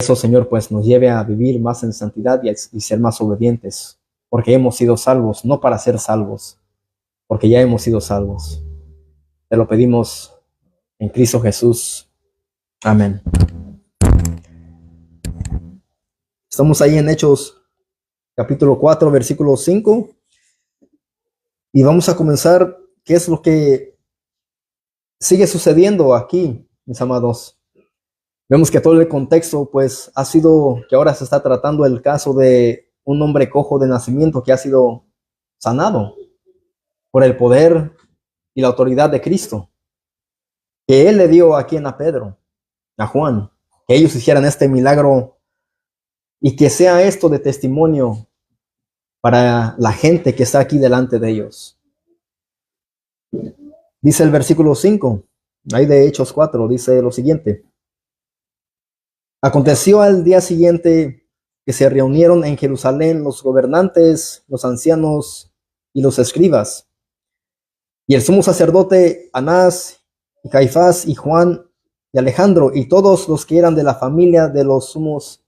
Eso, Señor, pues nos lleve a vivir más en santidad y ser más obedientes, porque hemos sido salvos, no para ser salvos, porque ya hemos sido salvos. Te lo pedimos en Cristo Jesús. Amén. Estamos ahí en Hechos capítulo 4, versículo 5, y vamos a comenzar qué es lo que sigue sucediendo aquí, mis amados. Vemos que todo el contexto pues ha sido que ahora se está tratando el caso de un hombre cojo de nacimiento que ha sido sanado por el poder y la autoridad de Cristo, que Él le dio a quien, a Pedro, a Juan, que ellos hicieran este milagro y que sea esto de testimonio para la gente que está aquí delante de ellos. Dice el versículo 5, ahí de Hechos 4, dice lo siguiente. Aconteció al día siguiente que se reunieron en Jerusalén los gobernantes, los ancianos y los escribas, y el sumo sacerdote Anás y Caifás y Juan y Alejandro y todos los que eran de la familia de los sumos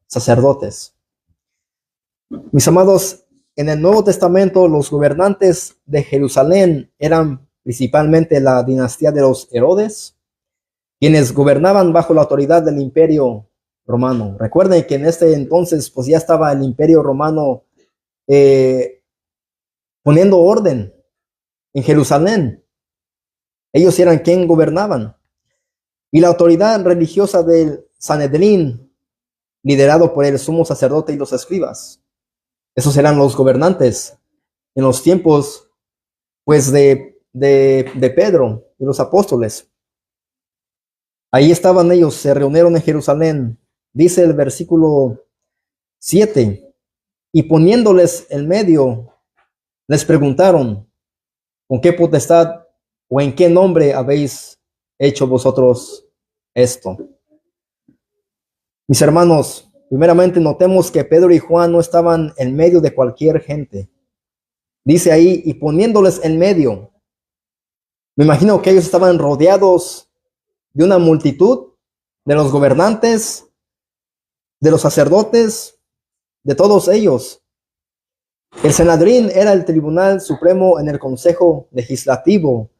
sacerdotes. Mis amados, en el Nuevo Testamento los gobernantes de Jerusalén eran principalmente la dinastía de los Herodes, quienes gobernaban bajo la autoridad del Imperio Romano. Recuerden que en este entonces pues ya estaba el Imperio Romano poniendo orden en Jerusalén. Ellos eran quien gobernaban. Y la autoridad religiosa del Sanedrín, liderado por el sumo sacerdote y los escribas. Esos eran los gobernantes en los tiempos pues de Pedro y los apóstoles. Ahí estaban ellos, se reunieron en Jerusalén. Dice el versículo 7, y poniéndoles en medio, les preguntaron, ¿con qué potestad o en qué nombre habéis hecho vosotros esto? Mis hermanos, primeramente notemos que Pedro y Juan no estaban en medio de cualquier gente. Dice ahí, y poniéndoles en medio. Me imagino que ellos estaban rodeados de una multitud, de los gobernantes, de los sacerdotes, de todos ellos. El Sanedrín era el tribunal supremo en el consejo legislativo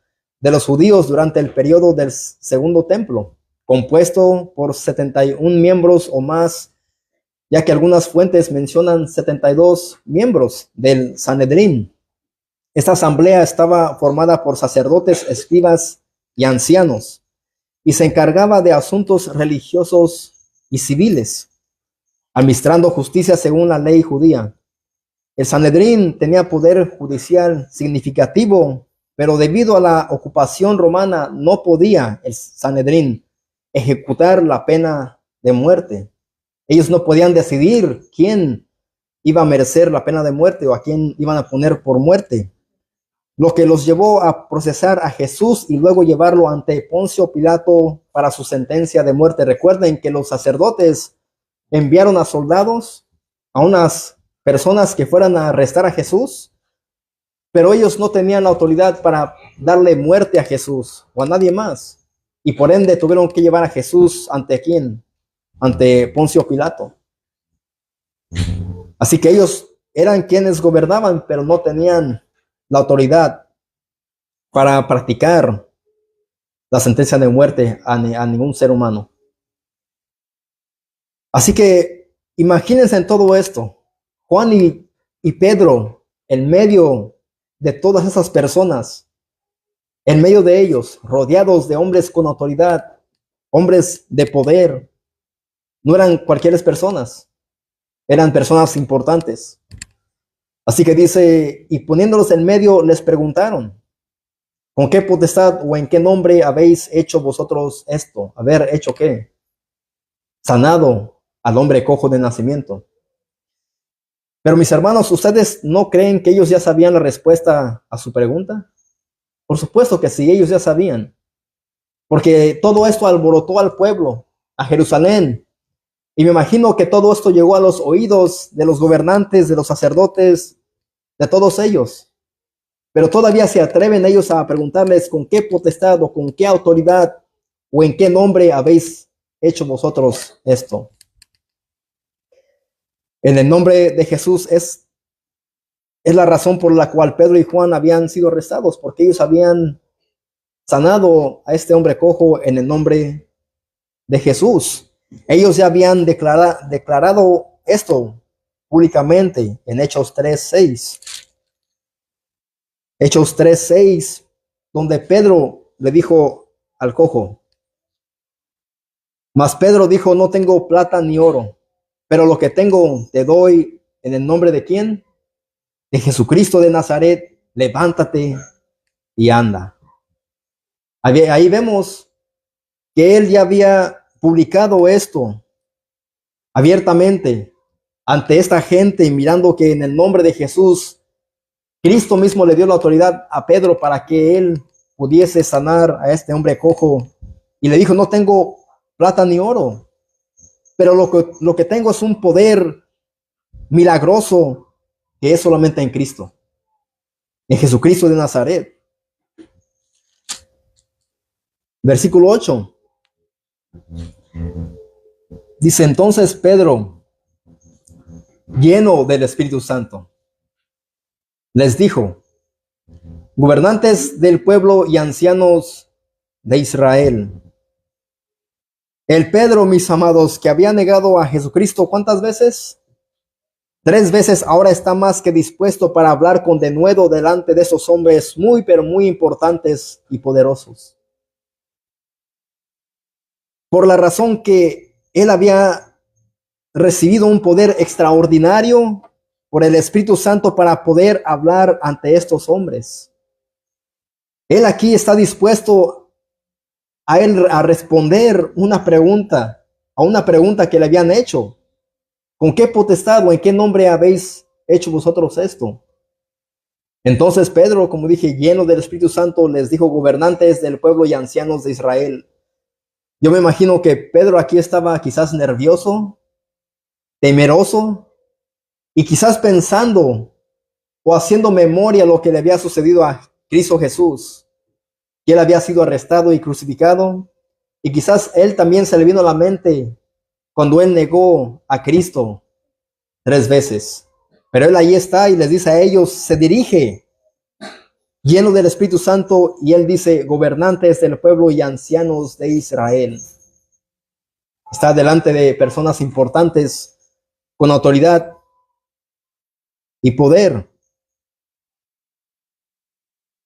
de los judíos durante el periodo del Segundo Templo, compuesto por 71 miembros o más, ya que algunas fuentes mencionan 72 miembros del Sanedrín. Esta asamblea estaba formada por sacerdotes, escribas y ancianos, y se encargaba de asuntos religiosos y civiles, administrando justicia según la ley judía. El Sanedrín tenía poder judicial significativo, pero debido a la ocupación romana no podía el Sanedrín ejecutar la pena de muerte. Ellos no podían decidir quién iba a merecer la pena de muerte o a quién iban a poner por muerte, lo que los llevó a procesar a Jesús y luego llevarlo ante Poncio Pilato para su sentencia de muerte. Recuerden que los sacerdotes enviaron a soldados, a unas personas que fueran a arrestar a Jesús, pero ellos no tenían la autoridad para darle muerte a Jesús o a nadie más, y por ende tuvieron que llevar a Jesús ante quién, ante Poncio Pilato. Así que ellos eran quienes gobernaban, pero no tenían la autoridad para practicar la sentencia de muerte a ningún ser humano. Así que imagínense en todo esto, Juan y Pedro en medio de todas esas personas, en medio de ellos, rodeados de hombres con autoridad, hombres de poder. No eran cualquier personas, eran personas importantes. Así que dice, y poniéndolos en medio, les preguntaron, ¿con qué potestad o en qué nombre habéis hecho vosotros esto? ¿Haber hecho qué? Sanado al hombre cojo de nacimiento. Pero mis hermanos, ¿ustedes no creen que ellos ya sabían la respuesta a su pregunta? Por supuesto que sí, ellos ya sabían. Porque todo esto alborotó al pueblo, a Jerusalén. Y me imagino que todo esto llegó a los oídos de los gobernantes, de los sacerdotes, de todos ellos. Pero todavía se atreven ellos a preguntarles con qué potestad o con qué autoridad o en qué nombre habéis hecho vosotros esto. En el nombre de Jesús es la razón por la cual Pedro y Juan habían sido arrestados, porque ellos habían sanado a este hombre cojo en el nombre de Jesús. Ellos ya habían declarado esto públicamente en Hechos 3:6. Hechos 3:6, donde Pedro le dijo al cojo, mas Pedro dijo, no tengo plata ni oro, pero lo que tengo te doy en el nombre de ¿quién? De Jesucristo de Nazaret, levántate y anda. Ahí vemos que él ya había publicado esto abiertamente ante esta gente, mirando que en el nombre de Jesús, Cristo mismo le dio la autoridad a Pedro para que él pudiese sanar a este hombre cojo. Y le dijo, no tengo plata ni oro, pero lo que tengo es un poder milagroso que es solamente en Cristo, en Jesucristo de Nazaret. Versículo 8. Dice entonces Pedro, lleno del Espíritu Santo, les dijo, gobernantes del pueblo y ancianos de Israel, el Pedro, mis amados, que había negado a Jesucristo, ¿cuántas veces? 3 veces, ahora está más que dispuesto para hablar con denuedo delante de esos hombres muy, pero muy importantes y poderosos. Por la razón que él había recibido un poder extraordinario por el Espíritu Santo para poder hablar ante estos hombres. Él aquí está dispuesto a responder a una pregunta que le habían hecho. ¿Con qué potestad o en qué nombre habéis hecho vosotros esto? Entonces Pedro, como dije, lleno del Espíritu Santo, les dijo, gobernantes del pueblo y ancianos de Israel. Yo me imagino que Pedro aquí estaba quizás nervioso, temeroso, y quizás pensando o haciendo memoria lo que le había sucedido a Cristo Jesús, que él había sido arrestado y crucificado, y quizás él también se le vino a la mente cuando él negó a Cristo 3 veces. Pero él ahí está y les dice a ellos, se dirige lleno del Espíritu Santo, y él dice, gobernantes del pueblo y ancianos de Israel. Está delante de personas importantes con autoridad y poder.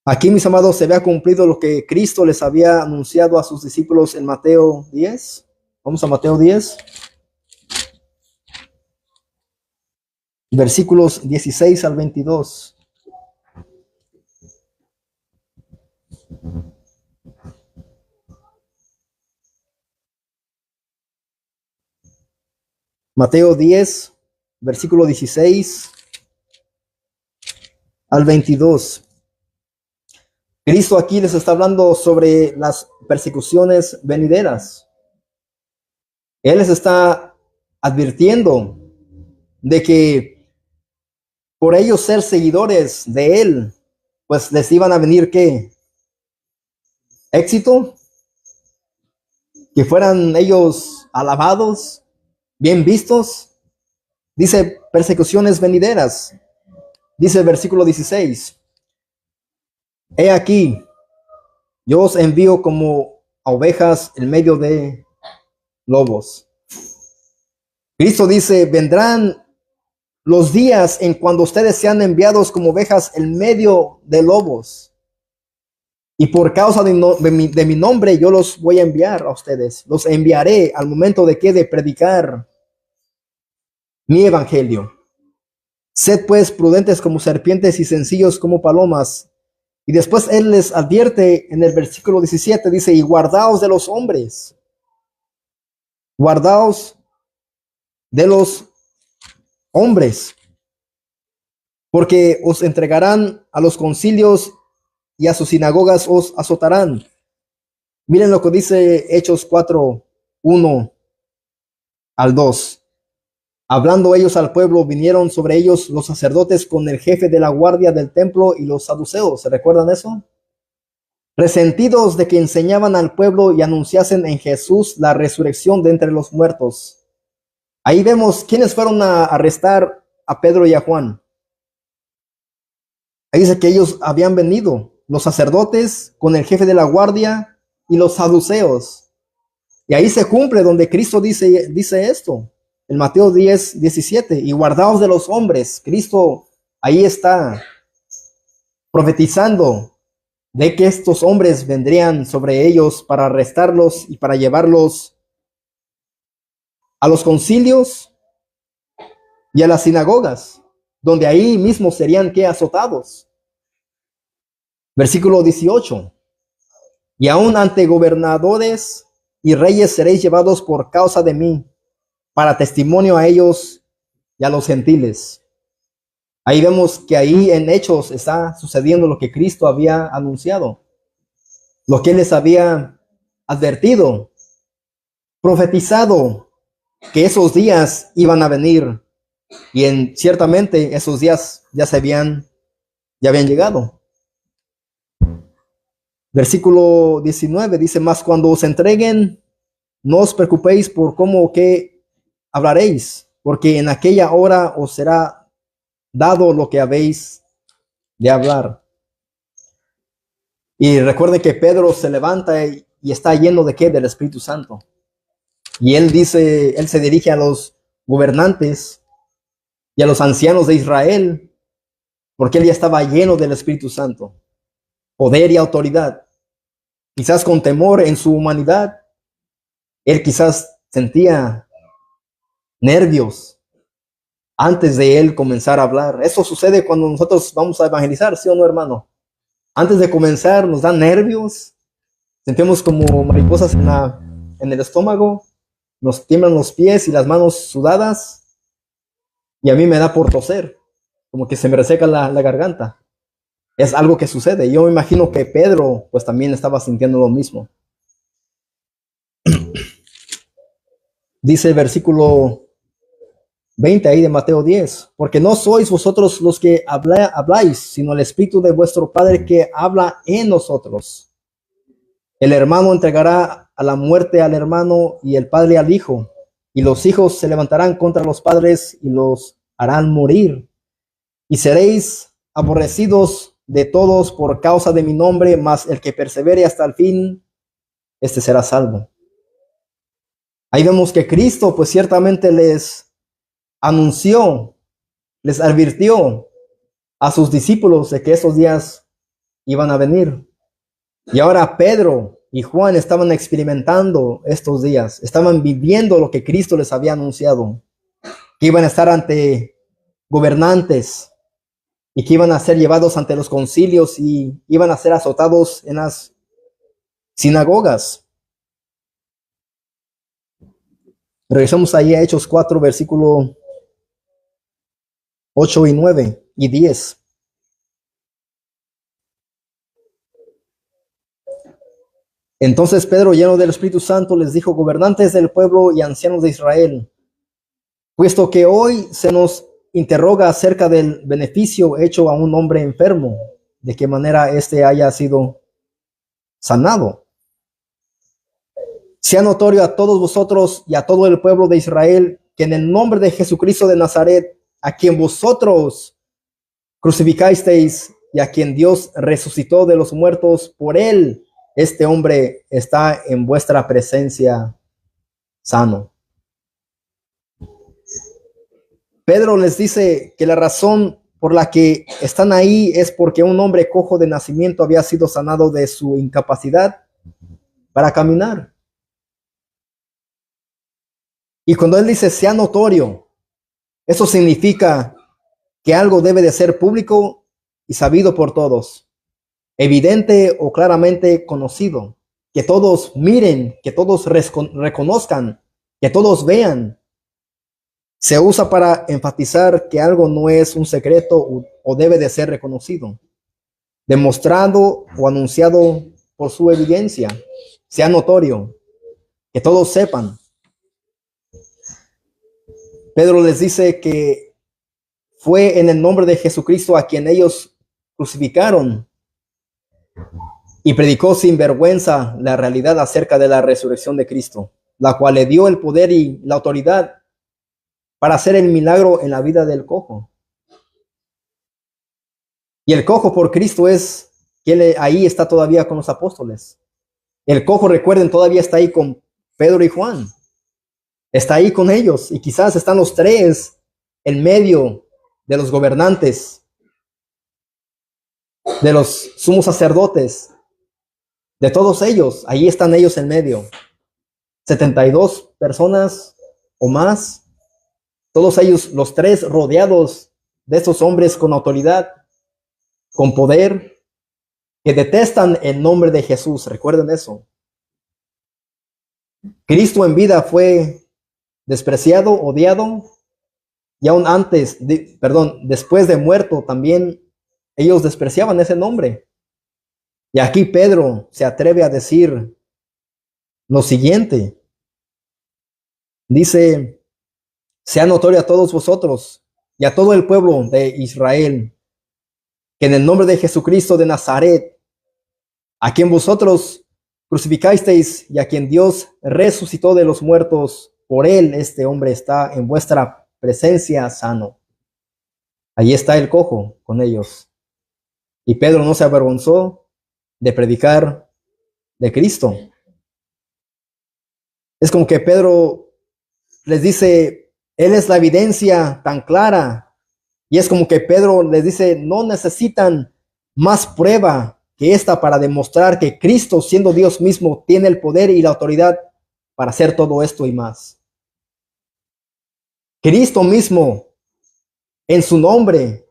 Aquí, mis amados, se había cumplido lo que Cristo les había anunciado a sus discípulos en Mateo 10. Vamos a Mateo 10. Versículos 16 al 22. Mateo 10, versículo 16 al 22. Cristo aquí les está hablando sobre las persecuciones venideras. Él les está advirtiendo de que por ellos ser seguidores de él, pues les iban a venir ¿qué? Éxito, que fueran ellos alabados, bien vistos. Dice persecuciones venideras. Dice el versículo 16. He aquí, yo os envío como a ovejas en medio de lobos. Cristo dice, vendrán los días en cuando ustedes sean enviados como ovejas en medio de lobos. Y por causa de mi nombre yo los voy a enviar a ustedes. Los enviaré al momento de que de predicar mi evangelio. Sed pues prudentes como serpientes y sencillos como palomas. Y después él les advierte en el versículo 17, dice, y guardaos de los hombres. Guardaos de los hombres, porque os entregarán a los concilios y a sus sinagogas os azotarán. Miren lo que dice Hechos 4, 1 al 2. Hablando ellos al pueblo, vinieron sobre ellos los sacerdotes con el jefe de la guardia del templo y los saduceos. ¿Se recuerdan eso? Resentidos de que enseñaban al pueblo y anunciasen en Jesús la resurrección de entre los muertos. Ahí vemos quiénes fueron a arrestar a Pedro y a Juan. Ahí dice que ellos habían venido, los sacerdotes con el jefe de la guardia y los saduceos. Y ahí se cumple donde Cristo dice esto, en Mateo 10:17, y guardaos de los hombres. Cristo ahí está profetizando de que estos hombres vendrían sobre ellos para arrestarlos y para llevarlos a los concilios y a las sinagogas, donde ahí mismo serían que azotados. Versículo 18. Y aún ante gobernadores y reyes seréis llevados por causa de mí, para testimonio a ellos y a los gentiles. Ahí vemos que ahí en Hechos está sucediendo lo que Cristo había anunciado, lo que él les había advertido, profetizado, que esos días iban a venir, y ciertamente esos días ya habían llegado. Versículo 19 dice: mas cuando os entreguen, no os preocupéis por cómo o qué hablaréis, porque en aquella hora os será dado lo que habéis de hablar. Y recuerde que Pedro se levanta y está lleno de ¿qué? Del Espíritu Santo. Y él dice, él se dirige a los gobernantes y a los ancianos de Israel, porque él ya estaba lleno del Espíritu Santo, poder y autoridad. Quizás con temor en su humanidad, él quizás sentía nervios antes de él comenzar a hablar. Eso sucede cuando nosotros vamos a evangelizar, ¿sí o no, hermano? Antes de comenzar nos dan nervios, sentimos como mariposas en el estómago, nos tiemblan los pies y las manos sudadas, y a mí me da por toser, como que se me reseca la garganta. Es algo que sucede. Yo me imagino que Pedro pues también estaba sintiendo lo mismo. Dice el versículo 20 ahí de Mateo 10, porque no sois vosotros los que habláis, sino el Espíritu de vuestro Padre que habla en nosotros. El hermano entregará a la muerte al hermano y el padre al hijo, y los hijos se levantarán contra los padres y los harán morir. Y seréis aborrecidos de todos por causa de mi nombre, mas el que persevere hasta el fin, este será salvo. Ahí vemos que Cristo pues ciertamente les anunció, les advirtió a sus discípulos de que esos días iban a venir. Y ahora Pedro y Juan estaban experimentando estos días, estaban viviendo lo que Cristo les había anunciado, que iban a estar ante gobernantes y que iban a ser llevados ante los concilios y iban a ser azotados en las sinagogas. Regresamos ahí a Hechos 4, versículo 8 y 9 y 10. Entonces Pedro, lleno del Espíritu Santo, les dijo: gobernantes del pueblo y ancianos de Israel, puesto que hoy se nos interroga acerca del beneficio hecho a un hombre enfermo, de qué manera éste haya sido sanado. Sea notorio a todos vosotros y a todo el pueblo de Israel que en el nombre de Jesucristo de Nazaret, a quien vosotros crucificasteis y a quien Dios resucitó de los muertos, por él este hombre está en vuestra presencia sano. Pedro les dice que la razón por la que están ahí es porque un hombre cojo de nacimiento había sido sanado de su incapacidad para caminar. Y cuando él dice sea notorio, eso significa que algo debe de ser público y sabido por todos, evidente o claramente conocido, que todos miren, que todos reconozcan, que todos vean. Se usa para enfatizar que algo no es un secreto o debe de ser reconocido, demostrado o anunciado por su evidencia, sea notorio, que todos sepan. Pedro les dice que fue en el nombre de Jesucristo a quien ellos crucificaron y predicó sin vergüenza la realidad acerca de la resurrección de Cristo, la cual le dio el poder y la autoridad para hacer el milagro en la vida del cojo. Y el cojo por Cristo es que él ahí está todavía con los apóstoles. El cojo, recuerden, todavía está ahí con Pedro y Juan. Está ahí con ellos y quizás están los tres en medio de los gobernantes, de los sumos sacerdotes, de todos ellos. Ahí están ellos en medio. 72 personas o más. Todos ellos, los tres, rodeados de esos hombres con autoridad, con poder, que detestan el nombre de Jesús. Recuerden eso. Cristo en vida fue despreciado, odiado, y aún después de muerto también ellos despreciaban ese nombre. Y aquí Pedro se atreve a decir lo siguiente. Dice, sea notorio a todos vosotros y a todo el pueblo de Israel, que en el nombre de Jesucristo de Nazaret, a quien vosotros crucificasteis y a quien Dios resucitó de los muertos, por él este hombre está en vuestra presencia sano. Allí está el cojo con ellos. Y Pedro no se avergonzó de predicar de Cristo. Es como que Pedro les dice, él es la evidencia tan clara. Y es como que Pedro les dice, no necesitan más prueba que esta para demostrar que Cristo, siendo Dios mismo, tiene el poder y la autoridad para hacer todo esto y más. Cristo mismo, en su nombre,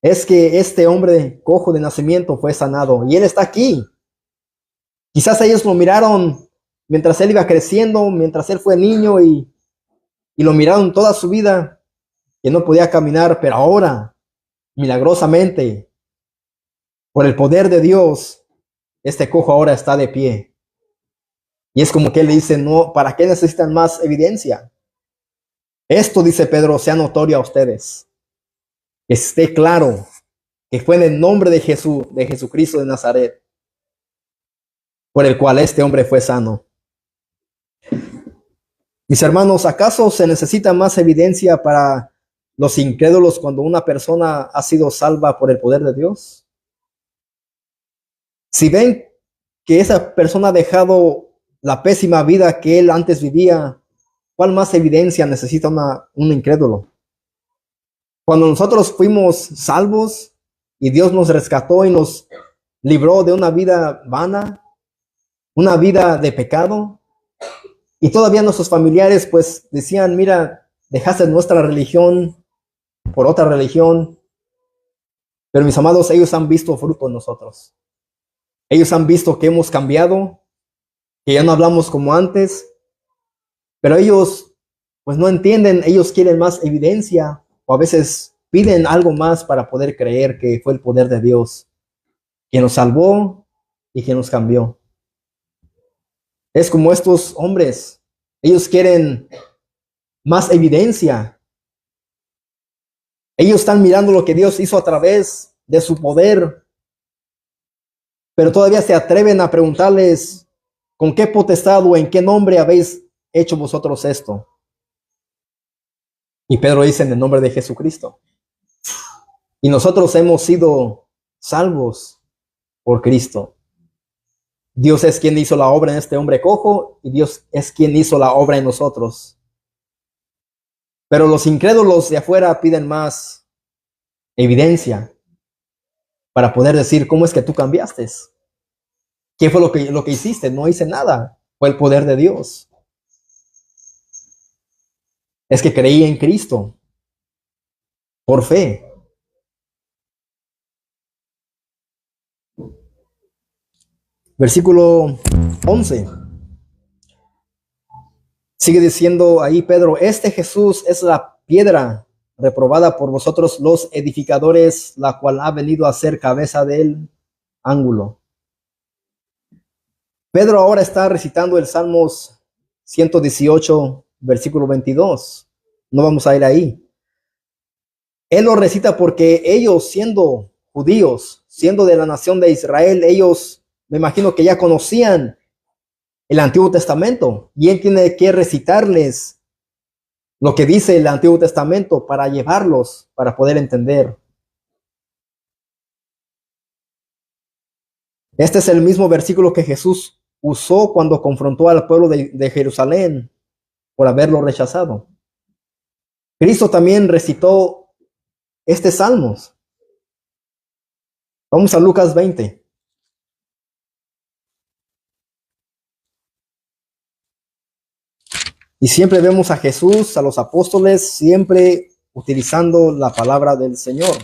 es que este hombre cojo de nacimiento fue sanado. Y él está aquí. Quizás ellos lo miraron mientras él iba creciendo, mientras él fue niño y lo miraron toda su vida, que no podía caminar, pero ahora, milagrosamente, por el poder de Dios, este cojo ahora está de pie. Y es como que él le dice, no, ¿para qué necesitan más evidencia? Esto, dice Pedro, sea notorio a ustedes. Que esté claro que fue en el nombre de Jesús, de Jesucristo de Nazaret, por el cual este hombre fue sano. Mis hermanos, ¿acaso se necesita más evidencia para los incrédulos cuando una persona ha sido salva por el poder de Dios? Si ven que esa persona ha dejado la pésima vida que él antes vivía, ¿cuál más evidencia necesita un incrédulo? Cuando nosotros fuimos salvos y Dios nos rescató y nos libró de una vida vana, una vida de pecado, y todavía nuestros familiares pues decían, mira, dejaste nuestra religión por otra religión, pero mis amados, ellos han visto fruto en nosotros. Ellos han visto que hemos cambiado, que ya no hablamos como antes, pero ellos pues no entienden, ellos quieren más evidencia o a veces piden algo más para poder creer que fue el poder de Dios quien nos salvó y quien nos cambió. Es como estos hombres, ellos quieren más evidencia. Ellos están mirando lo que Dios hizo a través de su poder, pero todavía se atreven a preguntarles, ¿con qué potestad o en qué nombre habéis hecho vosotros esto? Y Pedro dice, en el nombre de Jesucristo. Y nosotros hemos sido salvos por Cristo. Dios es quien hizo la obra en este hombre cojo y Dios es quien hizo la obra en nosotros. Pero los incrédulos de afuera piden más evidencia para poder decir, ¿cómo es que tú cambiaste? ¿Qué fue lo que hiciste? No hice nada. Fue el poder de Dios. Es que creí en Cristo por fe. Versículo 11. Sigue diciendo ahí Pedro, este Jesús es la piedra reprobada por vosotros los edificadores, la cual ha venido a ser cabeza del ángulo. Pedro ahora está recitando el Salmos 118, versículo 22. No vamos a ir ahí. Él lo recita porque ellos, siendo judíos, siendo de la nación de Israel, ellos, me imagino que ya conocían el Antiguo Testamento y él tiene que recitarles lo que dice el Antiguo Testamento para llevarlos, para poder entender. Este es el mismo versículo que Jesús usó cuando confrontó al pueblo de Jerusalén por haberlo rechazado. Cristo también recitó este salmos. Vamos a Lucas 20. Y siempre vemos a Jesús, a los apóstoles, siempre utilizando la palabra del Señor.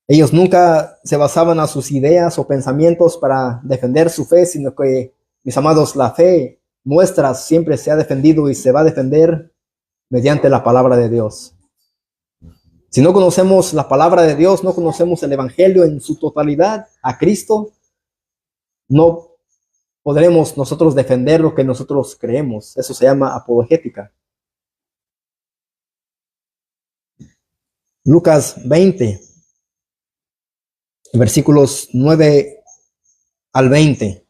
Ellos nunca se basaban a sus ideas o pensamientos para defender su fe, sino que, mis amados, la fe nuestra siempre se ha defendido y se va a defender mediante la palabra de Dios. Si no conocemos la palabra de Dios, no conocemos el Evangelio en su totalidad, a Cristo, no podremos nosotros defender lo que nosotros creemos. Eso se llama apologética. Lucas 20, versículos 9 al 20.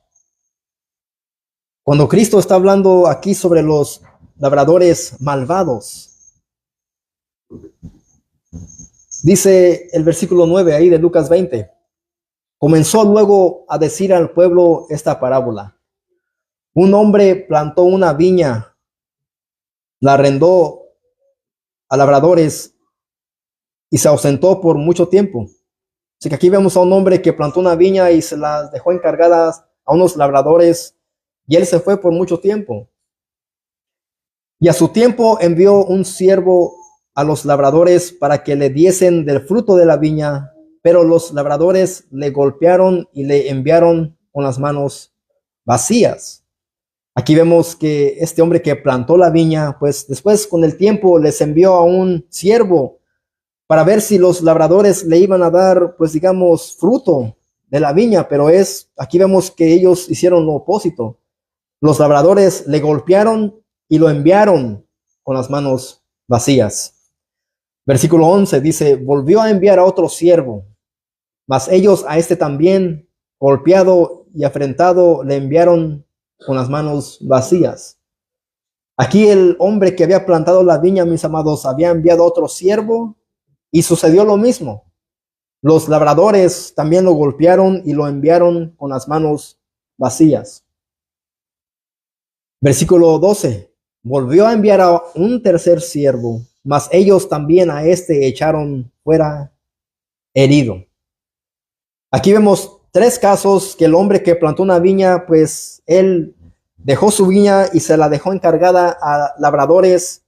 Cuando Cristo está hablando aquí sobre los labradores malvados, dice el versículo 9 ahí de Lucas 20. Comenzó luego a decir al pueblo esta parábola. Un hombre plantó una viña, la arrendó a labradores y se ausentó por mucho tiempo. Así que aquí vemos a un hombre que plantó una viña y se las dejó encargadas a unos labradores y él se fue por mucho tiempo. Y a su tiempo envió un siervo a los labradores para que le diesen del fruto de la viña, pero los labradores le golpearon y le enviaron con las manos vacías. Aquí vemos que este hombre que plantó la viña, pues después con el tiempo les envió a un siervo para ver si los labradores le iban a dar, pues digamos, fruto de la viña, pero aquí vemos que ellos hicieron lo opuesto. Los labradores le golpearon y lo enviaron con las manos vacías. Versículo 11 dice, volvió a enviar a otro siervo, mas ellos a este también, golpeado y afrentado, le enviaron con las manos vacías. Aquí el hombre que había plantado la viña, mis amados, había enviado a otro siervo y sucedió lo mismo. Los labradores también lo golpearon y lo enviaron con las manos vacías. Versículo 12. Volvió a enviar a un tercer siervo, mas ellos también a este echaron fuera herido. Aquí vemos 3 casos que el hombre que plantó una viña, pues él dejó su viña y se la dejó encargada a labradores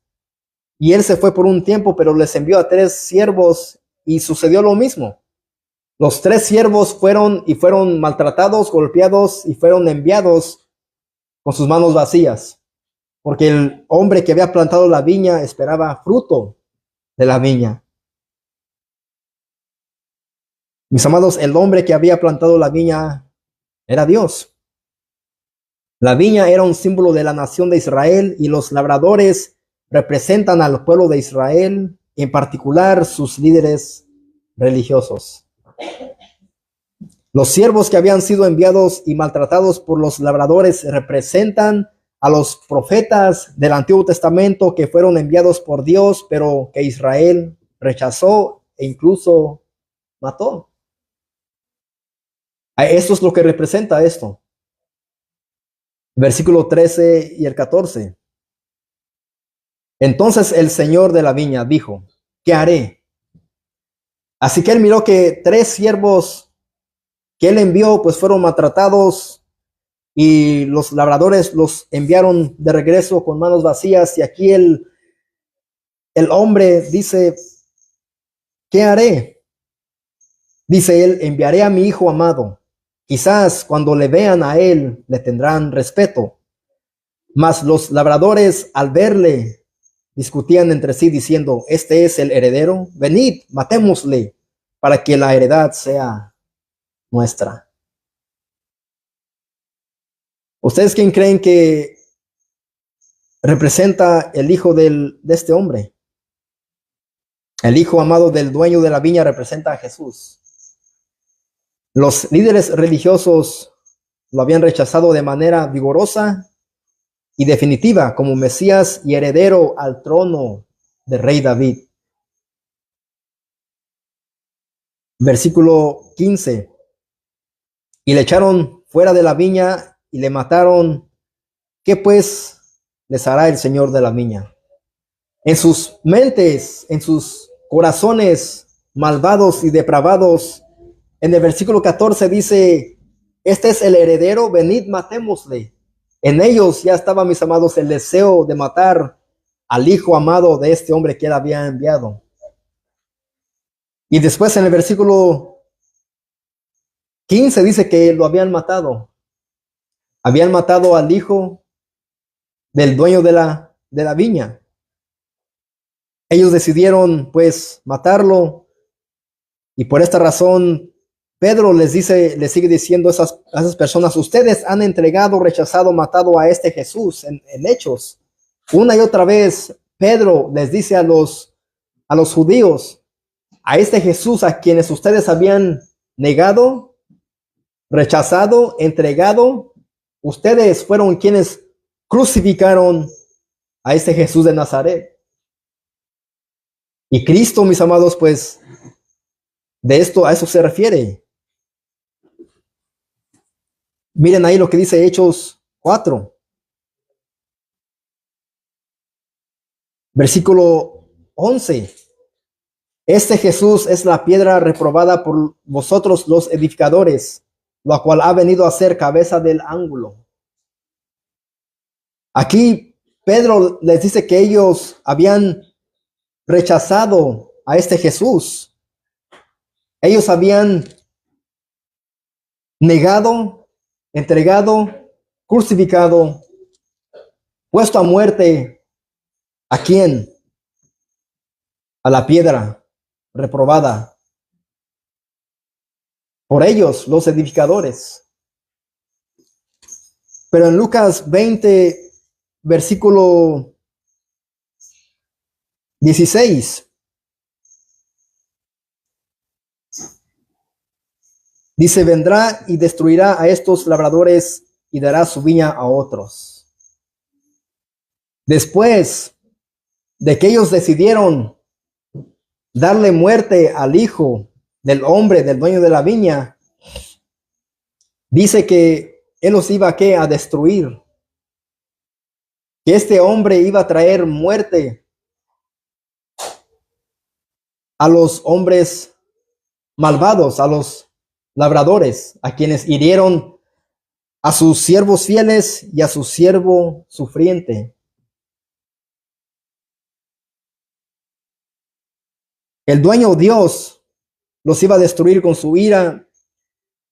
y él se fue por un tiempo, pero les envió a 3 siervos y sucedió lo mismo. Los 3 siervos fueron maltratados, golpeados y fueron enviados con sus manos vacías, porque el hombre que había plantado la viña esperaba fruto de la viña. Mis amados, el hombre que había plantado la viña era Dios. La viña era un símbolo de la nación de Israel y los labradores representan al pueblo de Israel, en particular sus líderes religiosos. Los siervos que habían sido enviados y maltratados por los labradores representan a los profetas del Antiguo Testamento que fueron enviados por Dios, pero que Israel rechazó e incluso mató. Esto es lo que representa esto. Versículo 13 y el 14. Entonces el señor de la viña dijo, ¿qué haré? Así que él miró que 3 siervos que él envió, pues fueron maltratados y los labradores los enviaron de regreso con manos vacías. Y aquí el hombre dice, ¿qué haré? Dice él, enviaré a mi hijo amado. Quizás cuando le vean a él, le tendrán respeto. Mas los labradores al verle, discutían entre sí diciendo, este es el heredero, venid, matémosle para que la heredad sea nuestra. ¿Ustedes quién creen que representa el hijo de este hombre? El hijo amado del dueño de la viña representa a Jesús. Los líderes religiosos lo habían rechazado de manera vigorosa y definitiva como Mesías y heredero al trono del rey David. Versículo 15. Y le echaron fuera de la viña y le mataron. ¿Qué pues les hará el Señor de la viña? En sus mentes, en sus corazones malvados y depravados, en el versículo 14 dice, este es el heredero, venid, matémosle. En ellos ya estaba, mis amados, el deseo de matar al hijo amado de este hombre que él había enviado. Y después en el versículo 15 dice que lo habían matado. Habían matado al hijo del dueño de la viña. Ellos decidieron pues matarlo, y por esta razón Pedro les sigue diciendo a esas personas, ustedes han entregado, rechazado, matado a este Jesús en Hechos. Una y otra vez Pedro les dice a los judíos, a este Jesús a quienes ustedes habían negado, rechazado, entregado, ustedes fueron quienes crucificaron a este Jesús de Nazaret. Y Cristo, mis amados, pues a eso se refiere. Miren ahí lo que dice Hechos 4. Versículo 11. Este Jesús es la piedra reprobada por vosotros los edificadores, la cual ha venido a ser cabeza del ángulo. Aquí Pedro les dice que ellos habían rechazado a este Jesús. Ellos habían negado, entregado, crucificado, puesto a muerte. ¿A quién? A la piedra reprobada por ellos, los edificadores. Pero en Lucas 20, versículo 16, dice, vendrá y destruirá a estos labradores y dará su viña a otros. Después de que ellos decidieron darle muerte al hijo del hombre, del dueño de la viña, dice que él los iba a destruir, que este hombre iba a traer muerte a los hombres malvados, a los labradores, a quienes hirieron a sus siervos fieles y a su siervo sufriente. El dueño Dios los iba a destruir con su ira,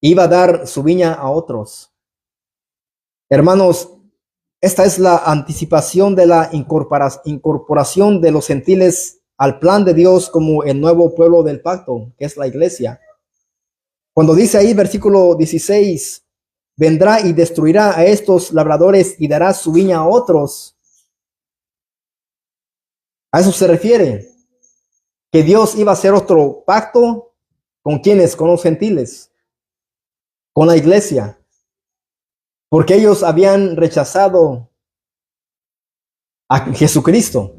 iba a dar su viña a otros. Hermanos, esta es la anticipación de la incorporación de los gentiles al plan de Dios como el nuevo pueblo del pacto, que es la iglesia. Cuando dice ahí, versículo 16, vendrá y destruirá a estos labradores y dará su viña a otros. A eso se refiere, que Dios iba a hacer otro pacto. ¿Con quiénes? Con los gentiles, con la iglesia, porque ellos habían rechazado a Jesucristo.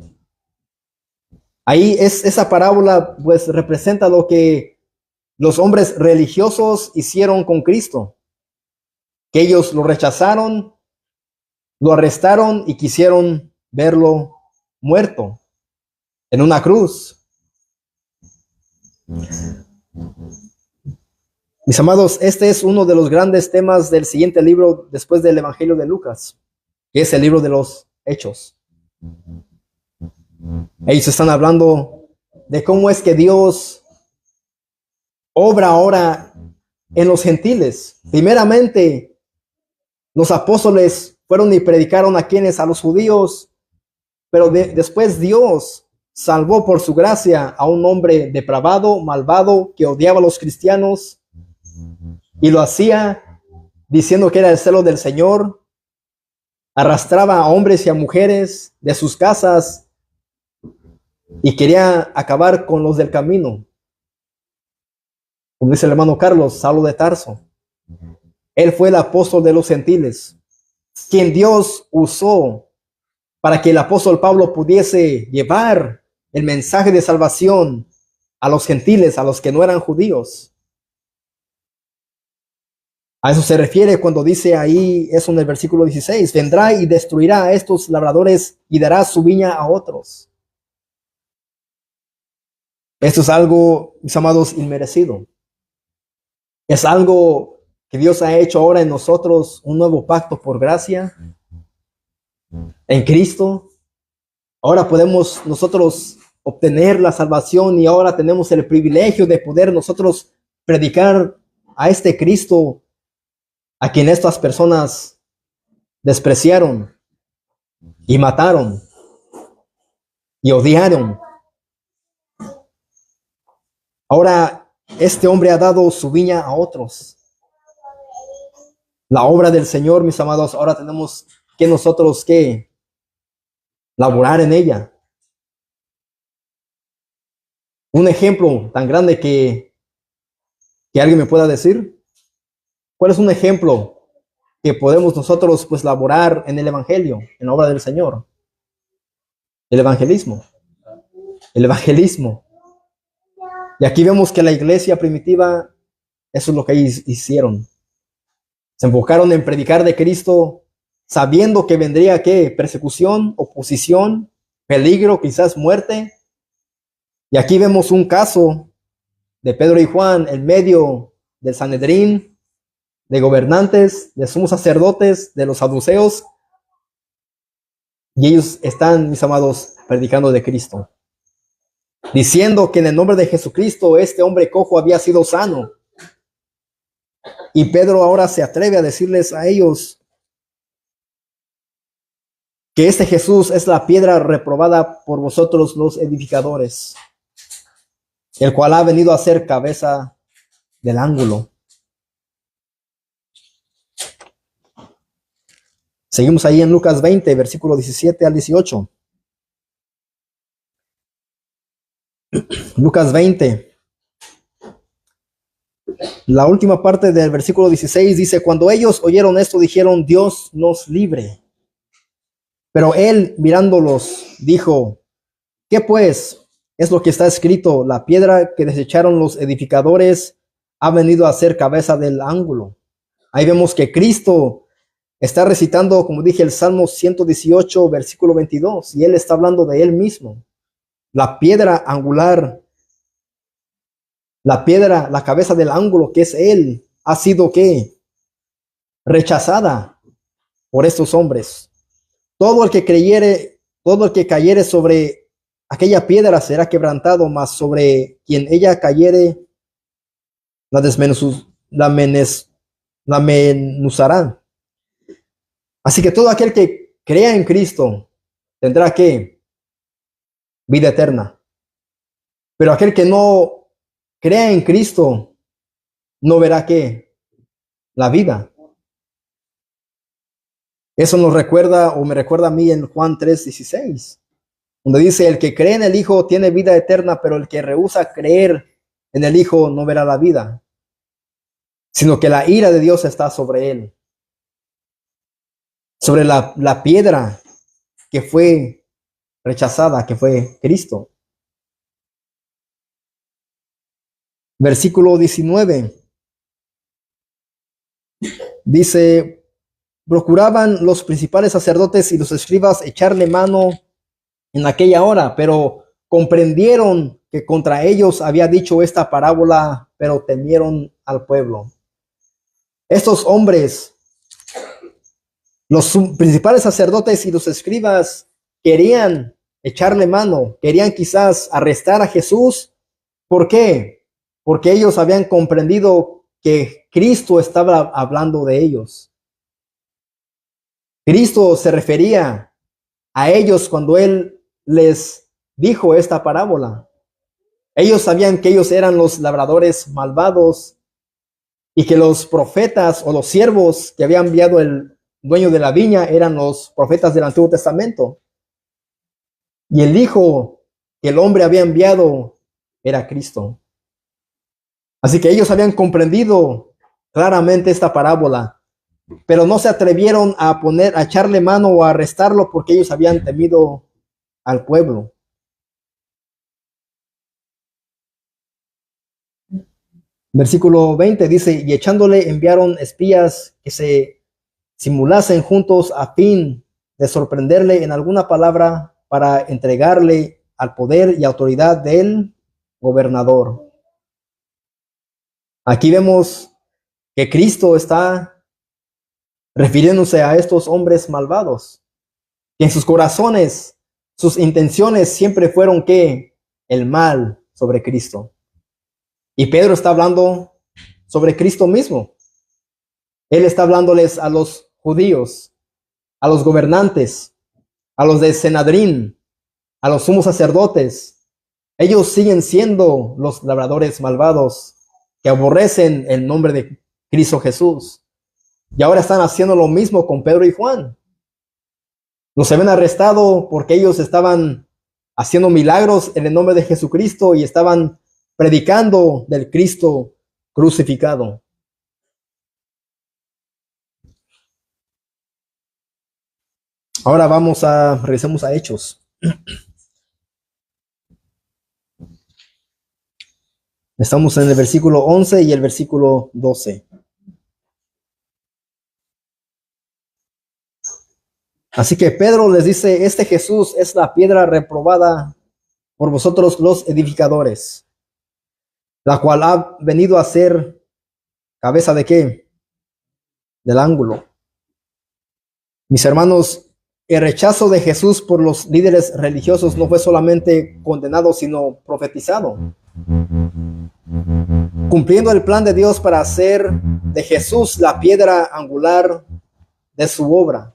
Ahí esa parábola pues representa lo que los hombres religiosos hicieron con Cristo, que ellos lo rechazaron, lo arrestaron y quisieron verlo muerto en una cruz. Mis amados, este es uno de los grandes temas del siguiente libro después del Evangelio de Lucas, que es el libro de los Hechos. Ellos están hablando de cómo es que Dios obra ahora en los gentiles. Primeramente, los apóstoles fueron y predicaron a quienes, a los judíos, pero después Dios salvó por su gracia a un hombre depravado, malvado, que odiaba a los cristianos, y lo hacía diciendo que era el celo del Señor. Arrastraba a hombres y a mujeres de sus casas y quería acabar con los del camino. Como dice el hermano Carlos, Saulo de Tarso. Él fue el apóstol de los gentiles. quien Dios usó para que el apóstol Pablo pudiese llevar el mensaje de salvación a los gentiles, a los que no eran judíos. A eso se refiere cuando dice ahí, eso en el versículo 16, vendrá y destruirá a estos labradores y dará su viña a otros. Esto es algo, mis amados, inmerecido. Es algo que Dios ha hecho ahora en nosotros, un nuevo pacto por gracia en Cristo. Ahora podemos nosotros obtener la salvación y ahora tenemos el privilegio de poder nosotros predicar a este Cristo a quien estas personas despreciaron y mataron y odiaron. Ahora este hombre ha dado su viña a otros. La obra del Señor, mis amados, ahora tenemos que nosotros que laborar en ella. Un ejemplo tan grande que alguien me pueda decir. ¿Cuál es un ejemplo que podemos nosotros pues laborar en el Evangelio, en la obra del Señor? El evangelismo. El evangelismo. Y aquí vemos que la iglesia primitiva, eso es lo que hicieron. Se enfocaron en predicar de Cristo, sabiendo que vendría ¿qué? Persecución, oposición, peligro, quizás muerte. Y aquí vemos un caso de Pedro y Juan en medio del Sanedrín, de gobernantes, de sumos sacerdotes, de los saduceos. Y ellos están, mis amados, predicando de Cristo, diciendo que en el nombre de Jesucristo este hombre cojo había sido sano. Y Pedro ahora se atreve a decirles a ellos que este Jesús es la piedra reprobada por vosotros los edificadores, el cual ha venido a ser cabeza del ángulo. Seguimos ahí en Lucas 20, versículo 17 al 18. Lucas 20. La última parte del versículo 16 dice, cuando ellos oyeron esto, dijeron, Dios nos libre. Pero él, mirándolos, dijo, ¿qué pues? Es lo que está escrito, la piedra que desecharon los edificadores ha venido a ser cabeza del ángulo. Ahí vemos que Cristo está recitando, como dije, el Salmo 118, versículo 22, y él está hablando de él mismo. La piedra angular, la piedra, la cabeza del ángulo, que es él, ha sido ¿qué? Rechazada por estos hombres. Todo el que creyere, todo el que cayere sobre aquella piedra será quebrantado, mas sobre quien ella cayere, la menuzará. Así que todo aquel que crea en Cristo tendrá ¿qué? Vida eterna. Pero aquel que no crea en Cristo no verá ¿qué? La vida. Eso nos recuerda o me recuerda a mí en Juan 3:16, donde dice, el que cree en el Hijo tiene vida eterna, pero el que rehúsa creer en el Hijo no verá la vida, sino que la ira de Dios está sobre él, sobre la piedra que fue rechazada, que fue Cristo. Versículo 19 dice, procuraban los principales sacerdotes y los escribas echarle mano en aquella hora, pero comprendieron que contra ellos había dicho esta parábola, pero temieron al pueblo. Estos hombres, los principales sacerdotes y los escribas, querían echarle mano, querían quizás arrestar a Jesús. ¿Por qué? Porque ellos habían comprendido que Cristo estaba hablando de ellos. Cristo se refería a ellos cuando él les dijo esta parábola. Ellos sabían que ellos eran los labradores malvados y que los profetas o los siervos que había enviado el dueño de la viña eran los profetas del Antiguo Testamento. Y el hijo que el hombre había enviado era Cristo. Así que ellos habían comprendido claramente esta parábola pero no se atrevieron a echarle mano o a arrestarlo porque ellos habían temido al pueblo. Versículo 20 dice, y echándole enviaron espías que se simulasen juntos a fin de sorprenderle en alguna palabra para entregarle al poder y autoridad del gobernador. Aquí vemos que Cristo está refiriéndose a estos hombres malvados, que en sus corazones, sus intenciones siempre fueron que el mal sobre Cristo. Y Pedro está hablando sobre Cristo mismo. Él está hablándoles a los judíos, a los gobernantes, a los de Sanedrín, a los sumos sacerdotes. Ellos siguen siendo los labradores malvados que aborrecen el nombre de Cristo Jesús. Y ahora están haciendo lo mismo con Pedro y Juan. Los habían arrestado porque ellos estaban haciendo milagros en el nombre de Jesucristo y estaban predicando del Cristo crucificado. Ahora regresemos a Hechos. Estamos en el versículo 11 y el versículo 12. Así que Pedro les dice, este Jesús es la piedra reprobada por vosotros los edificadores, la cual ha venido a ser cabeza de ¿qué? Del ángulo. Mis hermanos, el rechazo de Jesús por los líderes religiosos no fue solamente condenado, sino profetizado, cumpliendo el plan de Dios para hacer de Jesús la piedra angular de su obra.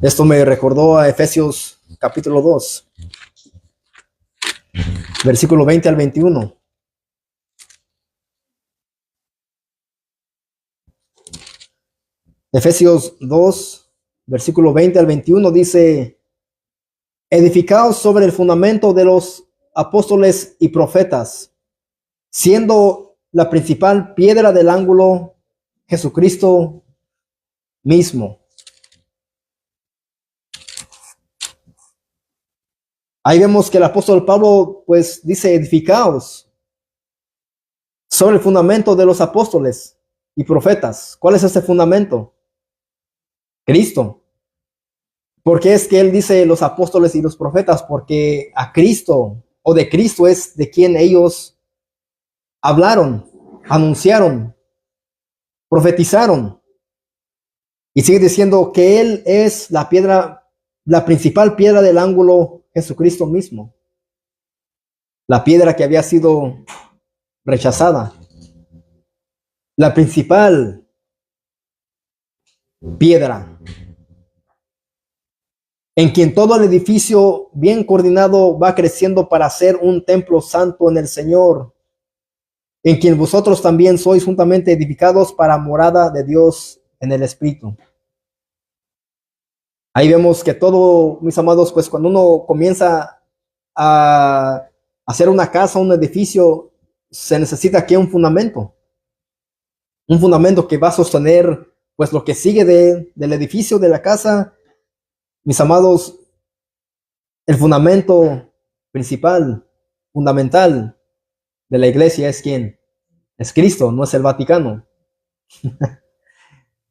Esto me recordó a Efesios capítulo 2, versículo 20 al 21. Efesios 2, versículo 20 al 21 dice, edificaos sobre el fundamento de los apóstoles y profetas, siendo la principal piedra del ángulo Jesucristo mismo. Ahí vemos que el apóstol Pablo pues dice, edificaos sobre el fundamento de los apóstoles y profetas. ¿Cuál es ese fundamento? Cristo. ¿Por qué es que él dice los apóstoles y los profetas? Porque a Cristo o de Cristo es de quien ellos hablaron, anunciaron, profetizaron. Y sigue diciendo que él es la piedra, la principal piedra del ángulo, Jesucristo mismo. La piedra que había sido rechazada. La principal piedra. En quien todo el edificio bien coordinado va creciendo para ser un templo santo en el Señor. En quien vosotros también sois juntamente edificados para morada de Dios en el Espíritu. Ahí vemos que todo, mis amados, pues cuando uno comienza a hacer una casa, un edificio, se necesita aquí un fundamento. Un fundamento que va a sostener pues lo que sigue del edificio, de la casa. Mis amados, el fundamento principal, fundamental de la iglesia es ¿quién? Es Cristo, no es el Vaticano.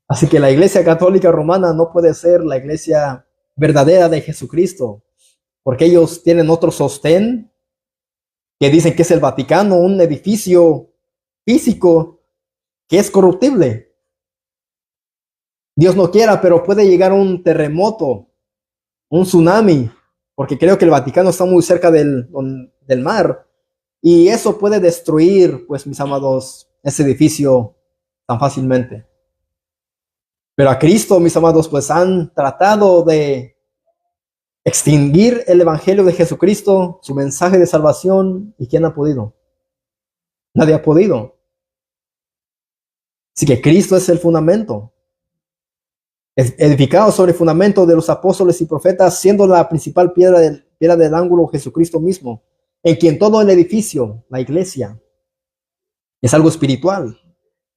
Así que la iglesia católica romana no puede ser la iglesia verdadera de Jesucristo, porque ellos tienen otro sostén que dicen que es el Vaticano, un edificio físico que es corruptible. Dios no quiera, pero puede llegar un terremoto, un tsunami, porque creo que el Vaticano está muy cerca del mar, y eso puede destruir, pues, mis amados, ese edificio tan fácilmente. Pero a Cristo, mis amados, pues han tratado de extinguir el evangelio de Jesucristo, su mensaje de salvación, ¿y quién ha podido? Nadie ha podido. Así que Cristo es el fundamento. Edificado sobre el fundamento de los apóstoles y profetas, siendo la principal piedra del ángulo Jesucristo mismo, en quien todo el edificio, la iglesia, es algo espiritual,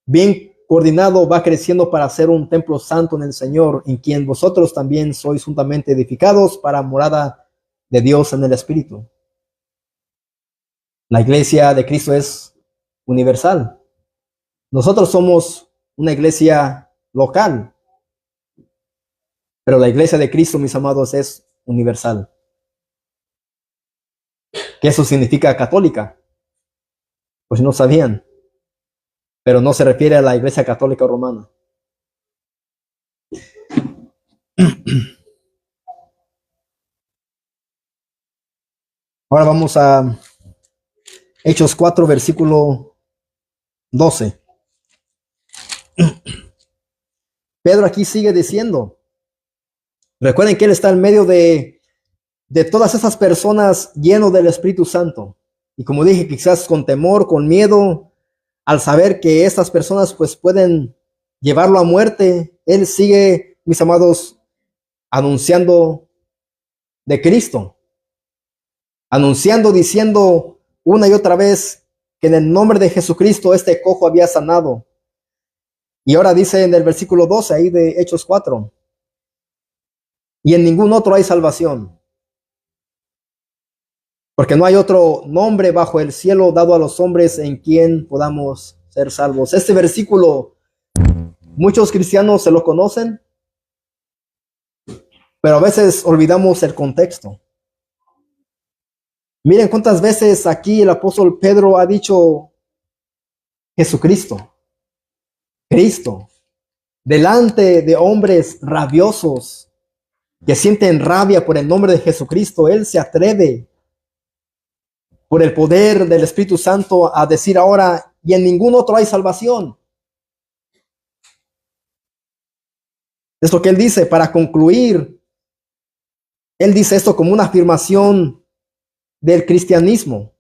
bien coordinado va creciendo para ser un templo santo en el Señor, en quien vosotros también sois juntamente edificados para morada de Dios en el Espíritu. La iglesia de Cristo es universal. Nosotros somos una iglesia local, pero la iglesia de Cristo, mis amados, es universal. ¿Qué eso significa católica? Pues no sabían, pero no se refiere a la iglesia católica romana. Ahora vamos a Hechos 4, versículo 12. Pedro aquí sigue diciendo, recuerden que él está en medio de todas esas personas lleno del Espíritu Santo. Y como dije, quizás con temor, con miedo, al saber que estas personas pues pueden llevarlo a muerte, él sigue, mis amados, anunciando de Cristo, anunciando, diciendo una y otra vez que en el nombre de Jesucristo este cojo había sanado. Y ahora dice en el versículo 12 ahí de Hechos 4, y en ningún otro hay salvación, porque no hay otro nombre bajo el cielo dado a los hombres en quien podamos ser salvos. Este versículo, muchos cristianos se lo conocen, pero a veces olvidamos el contexto. Miren cuántas veces aquí el apóstol Pedro ha dicho Jesucristo, Cristo, delante de hombres rabiosos que sienten rabia por el nombre de Jesucristo. Él se atreve por el poder del Espíritu Santo a decir ahora, y en ningún otro hay salvación. Es lo que él dice. Para concluir, él dice esto como una afirmación del cristianismo,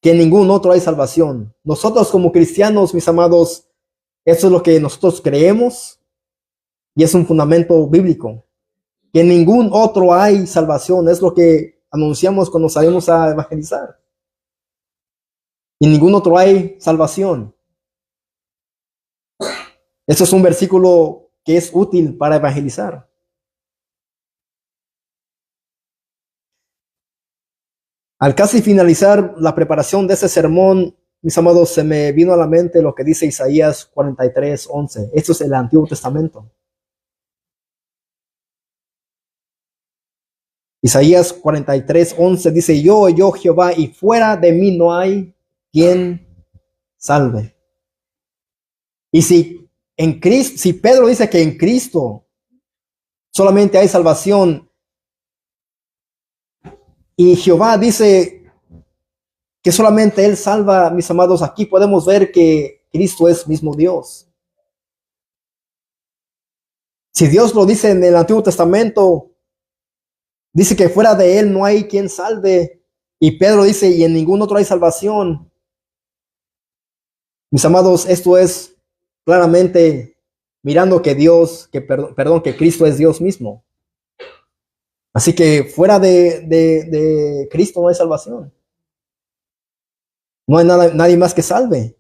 que en ningún otro hay salvación. Nosotros como cristianos, mis amados, eso es lo que nosotros creemos y es un fundamento bíblico, que en ningún otro hay salvación. Es lo que anunciamos cuando salimos a evangelizar. En ningún otro hay salvación. Eso es un versículo que es útil para evangelizar. Al casi finalizar la preparación de ese sermón, mis amados, se me vino a la mente lo que dice Isaías 43, 11. Esto es el Antiguo Testamento. Isaías 43, 11 dice, yo Jehová, y fuera de mí no hay quien salve. Y si en Cristo, si Pedro dice que en Cristo solamente hay salvación, y Jehová dice que solamente Él salva, mis amados, aquí podemos ver que Cristo es mismo Dios. Si Dios lo dice en el Antiguo Testamento, dice que fuera de Él no hay quien salve, y Pedro dice, y en ningún otro hay salvación. Mis amados, esto es claramente mirando que Dios, que Cristo es Dios mismo. Así que fuera de Cristo no hay salvación. No hay nadie más que salve.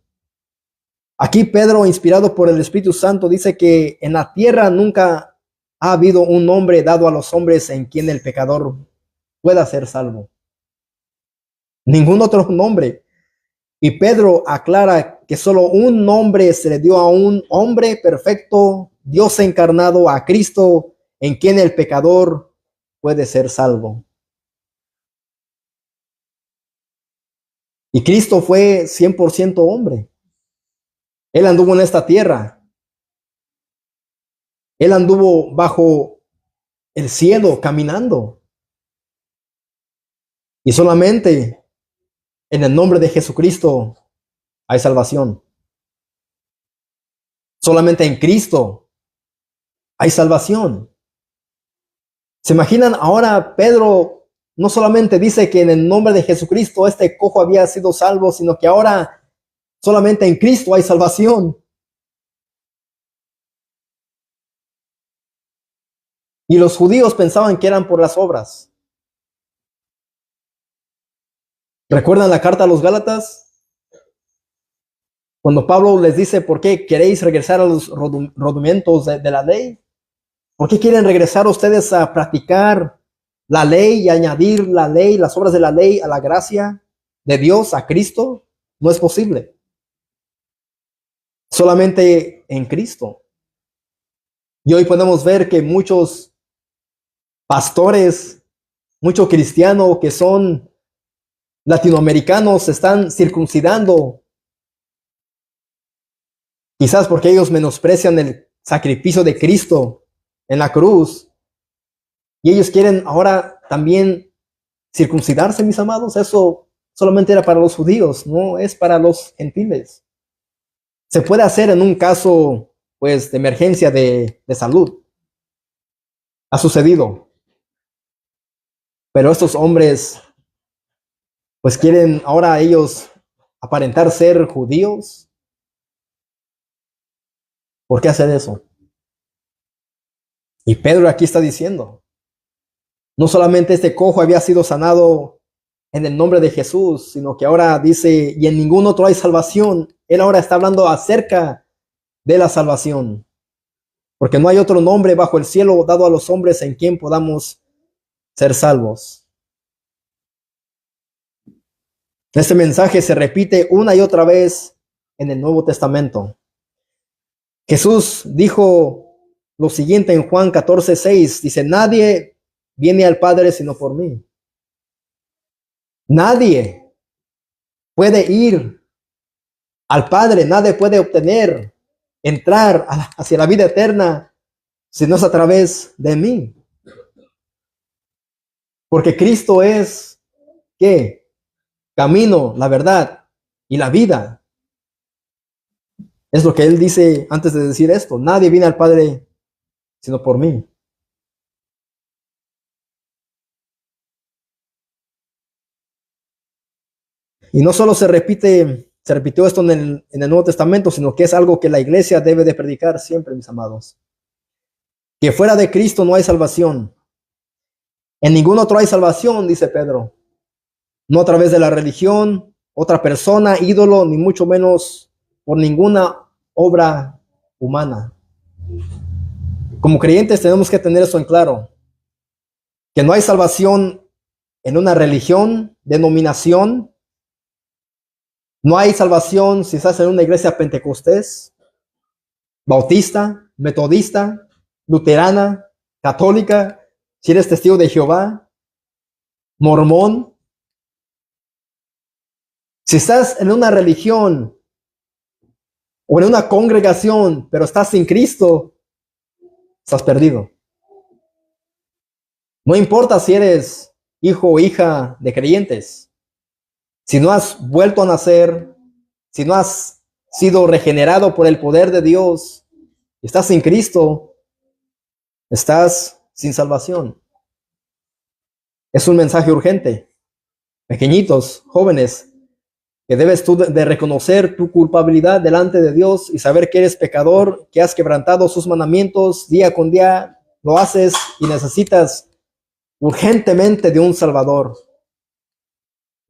Aquí Pedro, inspirado por el Espíritu Santo, dice que en la tierra nunca ha habido un nombre dado a los hombres en quien el pecador pueda ser salvo. Ningún otro nombre. Y Pedro aclara que solo un nombre se le dio a un hombre perfecto, Dios encarnado, a Cristo, en quien el pecador puede ser salvo. Y Cristo fue 100% hombre. Él anduvo en esta tierra. Él anduvo bajo el cielo caminando. Y solamente en el nombre de Jesucristo hay salvación. Solamente en Cristo hay salvación. ¿Se imaginan? Ahora Pedro no solamente dice que en el nombre de Jesucristo este cojo había sido salvo, sino que ahora solamente en Cristo hay salvación. Y los judíos pensaban que eran por las obras. ¿Recuerdan la carta a los Gálatas? Cuando Pablo les dice, ¿por qué queréis regresar a los rudimentos de la ley? ¿Por qué quieren regresar ustedes a practicar la ley y añadir la ley, las obras de la ley a la gracia de Dios, a Cristo? No es posible. Solamente en Cristo. Y hoy podemos ver que muchos pastores, muchos cristianos que son latinoamericanos se están circuncidando. Quizás porque ellos menosprecian el sacrificio de Cristo en la cruz. Y ellos quieren ahora también circuncidarse, mis amados. Eso solamente era para los judíos, no es para los gentiles. Se puede hacer en un caso, pues, de emergencia de salud. Ha sucedido. Pero estos hombres, pues, quieren ahora ellos aparentar ser judíos. ¿Por qué hacer eso? Y Pedro aquí está diciendo, no solamente este cojo había sido sanado en el nombre de Jesús, sino que ahora dice, y en ningún otro hay salvación. Él ahora está hablando acerca de la salvación, porque no hay otro nombre bajo el cielo dado a los hombres en quien podamos ser salvos. Este mensaje se repite una y otra vez en el Nuevo Testamento. Jesús dijo lo siguiente en Juan 14:6, dice, nadie viene al Padre sino por mí. Nadie puede ir al Padre, nadie puede obtener, entrar hacia la vida eterna si no es a través de mí. Porque Cristo es, ¿qué? Camino, la verdad y la vida. Es lo que Él dice antes de decir esto. Nadie viene al Padre sino por mí. Y no solo se repitió esto en el Nuevo Testamento, sino que es algo que la iglesia debe de predicar siempre, mis amados. Que fuera de Cristo no hay salvación. En ningún otro hay salvación, dice Pedro. No a través de la religión, otra persona, ídolo, ni mucho menos por ninguna obra humana. Como creyentes tenemos que tener eso en claro. Que no hay salvación en una religión, denominación. No hay salvación si estás en una iglesia pentecostés, bautista, metodista, luterana, católica, si eres testigo de Jehová, mormón. Si estás en una religión o en una congregación, pero estás sin Cristo, estás perdido. No importa si eres hijo o hija de creyentes. Si no has vuelto a nacer, si no has sido regenerado por el poder de Dios, estás sin Cristo, estás sin salvación. Es un mensaje urgente. Pequeñitos, jóvenes, que debes tú de reconocer tu culpabilidad delante de Dios y saber que eres pecador, que has quebrantado sus mandamientos día con día, lo haces y necesitas urgentemente de un Salvador.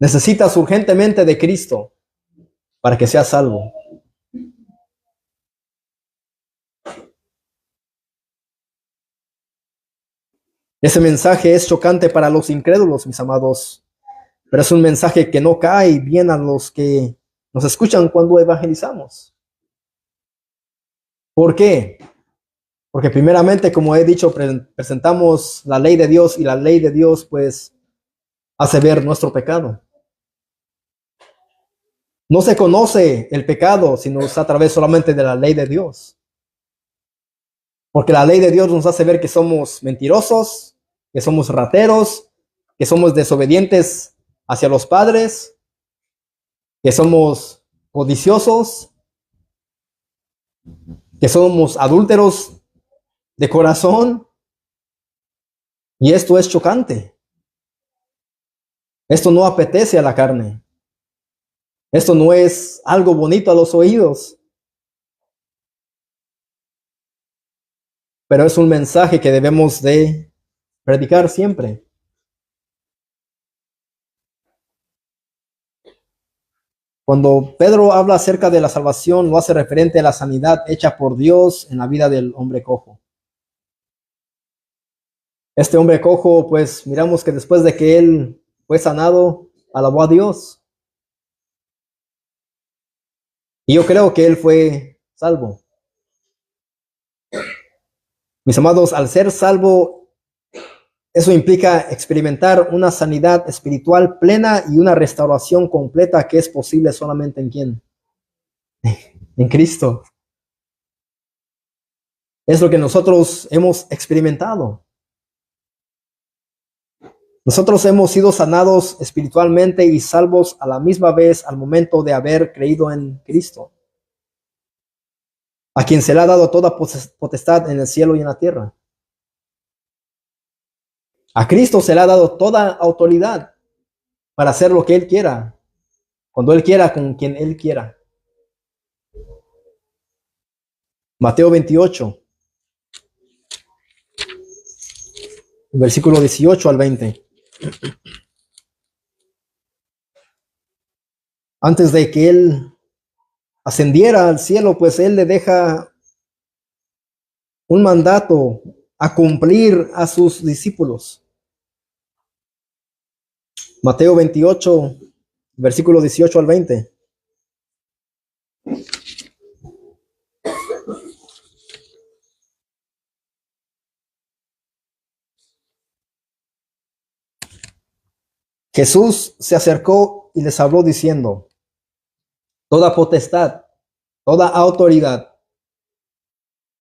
Necesitas urgentemente de Cristo para que seas salvo. Ese mensaje es chocante para los incrédulos, mis amados, pero es un mensaje que no cae bien a los que nos escuchan cuando evangelizamos. ¿Por qué? Porque primeramente, como he dicho, presentamos la ley de Dios y la ley de Dios pues hace ver nuestro pecado. No se conoce el pecado sino a través solamente de la ley de Dios. Porque la ley de Dios nos hace ver que somos mentirosos, que somos rateros, que somos desobedientes hacia los padres, que somos codiciosos, que somos adúlteros de corazón. Y esto es chocante. Esto no apetece a la carne. Esto no es algo bonito a los oídos. Pero es un mensaje que debemos de predicar siempre. Cuando Pedro habla acerca de la salvación, lo hace referente a la sanidad hecha por Dios en la vida del hombre cojo. Este hombre cojo, pues miramos que después de que él fue sanado, alabó a Dios. Y yo creo que él fue salvo. Mis amados, al ser salvo, eso implica experimentar una sanidad espiritual plena y una restauración completa que es posible solamente en ¿quién? En Cristo. Es lo que nosotros hemos experimentado. Nosotros hemos sido sanados espiritualmente y salvos a la misma vez al momento de haber creído en Cristo, a quien se le ha dado toda potestad en el cielo y en la tierra. A Cristo se le ha dado toda autoridad para hacer lo que Él quiera, cuando Él quiera, con quien Él quiera. Mateo 28, versículo 18 al 20. Antes de que Él ascendiera al cielo, pues Él le deja un mandato a cumplir a sus discípulos. Mateo 28, versículo 18 al 20. Jesús se acercó y les habló diciendo: toda potestad, toda autoridad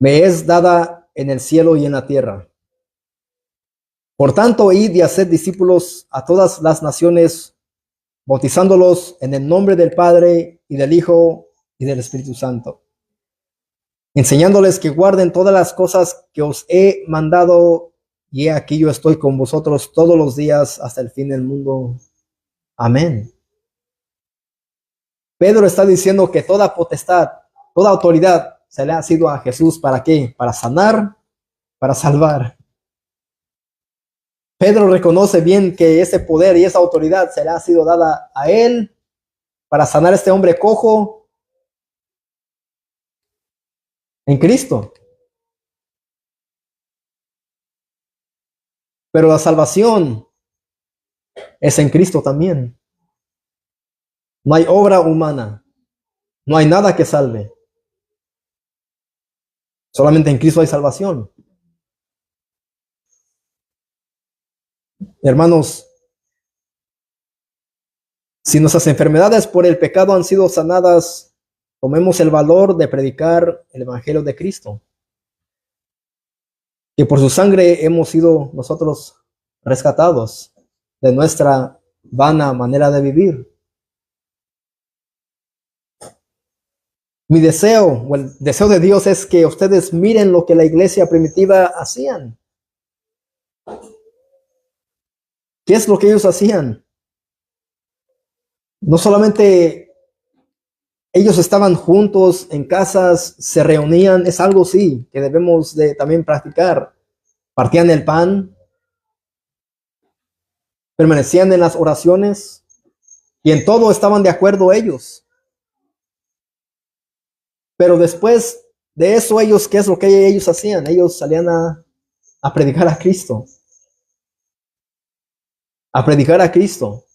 me es dada en el cielo y en la tierra. Por tanto, id y haced discípulos a todas las naciones, bautizándolos en el nombre del Padre y del Hijo y del Espíritu Santo, enseñándoles que guarden todas las cosas que os he mandado, y he aquí yo estoy con vosotros todos los días hasta el fin del mundo. Amén. Pedro está diciendo que toda potestad, toda autoridad se le ha sido a Jesús. ¿Para qué? Para sanar, para salvar. Pedro reconoce bien que ese poder y esa autoridad se le ha sido dada a él para sanar a este hombre cojo en Cristo. Pero la salvación es en Cristo también. No hay obra humana, no hay nada que salve. Solamente en Cristo hay salvación. Hermanos, si nuestras enfermedades por el pecado han sido sanadas, tomemos el valor de predicar el Evangelio de Cristo, que por su sangre hemos sido nosotros rescatados de nuestra vana manera de vivir. Mi deseo, o el deseo de Dios, es que ustedes miren lo que la iglesia primitiva hacían. ¿Qué es lo que ellos hacían? No solamente ellos estaban juntos en casas, se reunían, es algo sí que debemos de también practicar. Partían el pan, permanecían en las oraciones y en todo estaban de acuerdo ellos. Pero después de eso, ellos, ¿qué es lo que ellos hacían? Ellos salían a predicar a Cristo. A predicar a Cristo.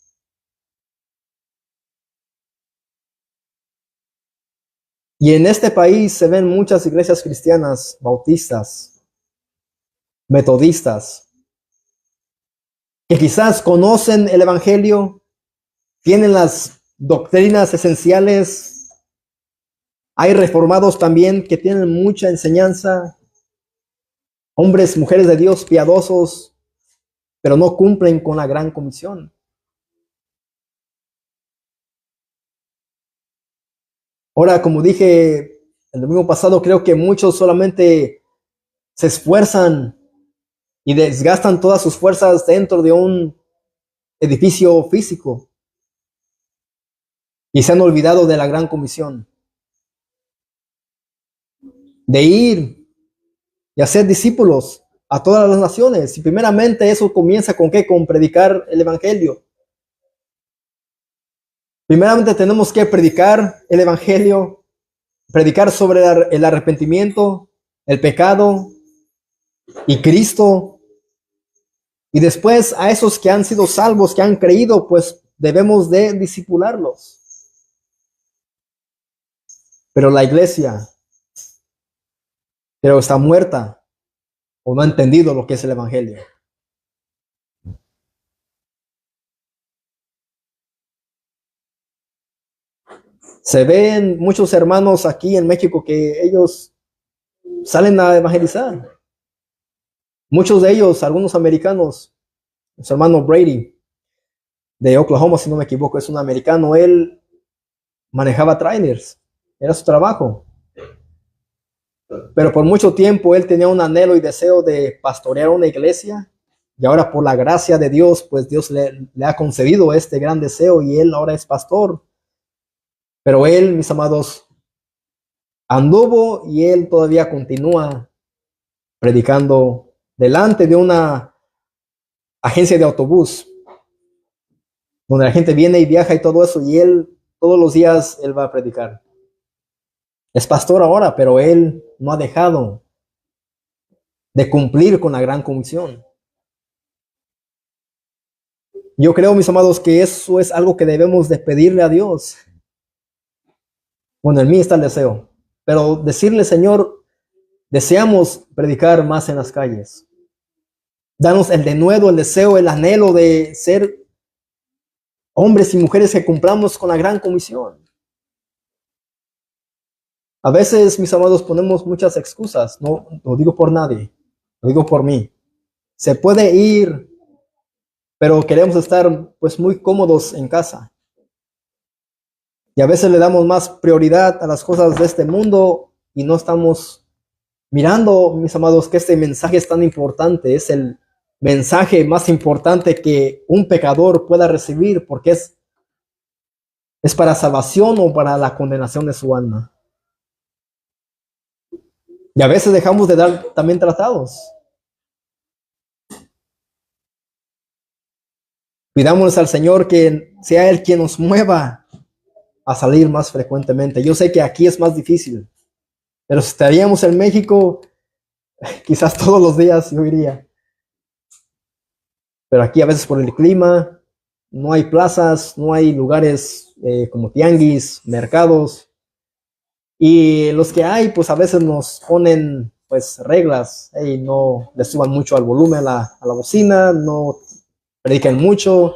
Y en este país se ven muchas iglesias cristianas, bautistas, metodistas, que quizás conocen el Evangelio, tienen las doctrinas esenciales. Hay reformados también que tienen mucha enseñanza, hombres, mujeres de Dios piadosos, pero no cumplen con la gran comisión. Ahora, como dije el domingo pasado, creo que muchos solamente se esfuerzan y desgastan todas sus fuerzas dentro de un edificio físico y se han olvidado de la gran comisión, de ir y hacer discípulos a todas las naciones. Y primeramente eso comienza con ¿qué? Con predicar el Evangelio. Primeramente tenemos que predicar el evangelio, predicar sobre el arrepentimiento, el pecado y Cristo. Y después a esos que han sido salvos, que han creído, pues debemos de discipularlos. Pero la iglesia, pero está muerta o no ha entendido lo que es el evangelio. Se ven muchos hermanos aquí en México que ellos salen a evangelizar. Muchos de ellos, algunos americanos, su hermano Brady de Oklahoma, si no me equivoco, es un americano. Él manejaba trailers, era su trabajo. Pero por mucho tiempo él tenía un anhelo y deseo de pastorear una iglesia. Y ahora por la gracia de Dios, pues Dios le ha concedido este gran deseo y él ahora es pastor. Pero él, mis amados, anduvo y él todavía continúa predicando delante de una agencia de autobús, donde la gente viene y viaja y todo eso, y él todos los días él va a predicar. Es pastor ahora, pero él no ha dejado de cumplir con la gran comisión. Yo creo, mis amados, que eso es algo que debemos de pedirle a Dios. Bueno, en mí está el deseo, pero decirle, Señor, deseamos predicar más en las calles. Danos el denuedo, el deseo, el anhelo de ser hombres y mujeres que cumplamos con la gran comisión. A veces, mis amados, ponemos muchas excusas. No lo digo por nadie, lo digo por mí. Se puede ir, pero queremos estar pues muy cómodos en casa. Y a veces le damos más prioridad a las cosas de este mundo y no estamos mirando, mis amados, que este mensaje es tan importante. Es el mensaje más importante que un pecador pueda recibir, porque es para salvación o para la condenación de su alma. Y a veces dejamos de dar también tratados. Pidámosle al Señor que sea Él quien nos mueva a salir más frecuentemente. Yo sé que aquí es más difícil, pero si estaríamos en México, quizás todos los días yo iría. Pero aquí a veces por el clima, no hay plazas, no hay lugares como tianguis, mercados. Y los que hay, pues a veces nos ponen pues reglas. Hey, no le suban mucho al volumen a la bocina, no prediquen mucho.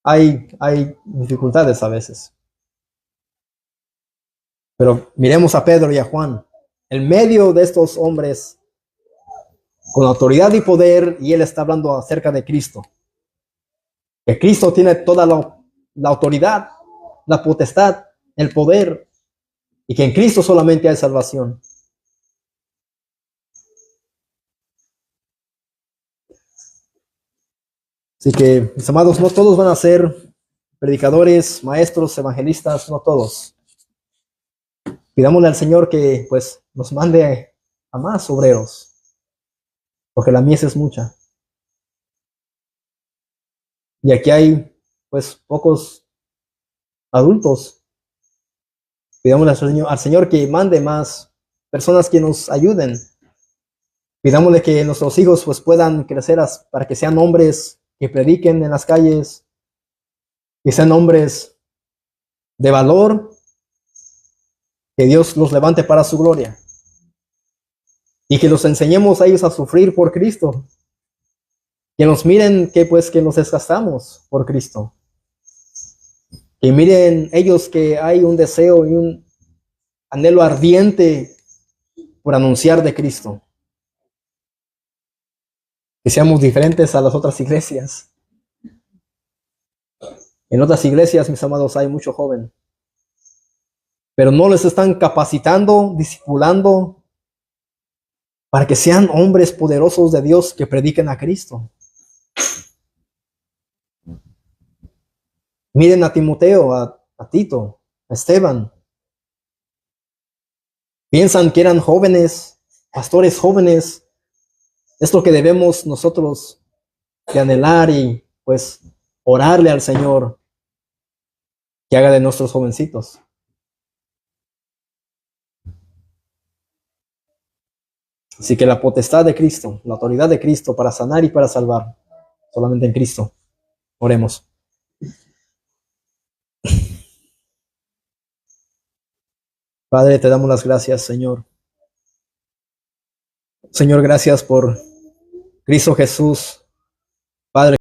Hay dificultades a veces. Pero miremos a Pedro y a Juan, en medio de estos hombres con autoridad y poder, y él está hablando acerca de Cristo. Que Cristo tiene toda la autoridad, la potestad, el poder, y que en Cristo solamente hay salvación. Así que, mis amados, no todos van a ser predicadores, maestros, evangelistas, no todos. Pidámosle al Señor que pues nos mande a más obreros, porque la mies es mucha. Y aquí hay pues pocos adultos. Pidámosle al Señor que mande más personas que nos ayuden. Pidámosle que nuestros hijos pues puedan crecer para que sean hombres que prediquen en las calles, que sean hombres de valor, que Dios los levante para su gloria. Y que los enseñemos a ellos a sufrir por Cristo. Que nos miren que pues que nos desgastamos por Cristo. Que miren ellos que hay un deseo y un anhelo ardiente por anunciar de Cristo. Que seamos diferentes a las otras iglesias. En otras iglesias, mis amados, hay mucho joven, pero no les están capacitando, discipulando, para que sean hombres poderosos de Dios que prediquen a Cristo. Miren a Timoteo, a Tito, a Esteban. Piensan que eran jóvenes, pastores jóvenes. Es lo que debemos nosotros de anhelar y pues orarle al Señor que haga de nuestros jovencitos así que la potestad de Cristo, la autoridad de Cristo para sanar y para salvar, solamente en Cristo. Oremos. Padre, te damos las gracias, Señor. Señor, gracias por Cristo Jesús, Padre.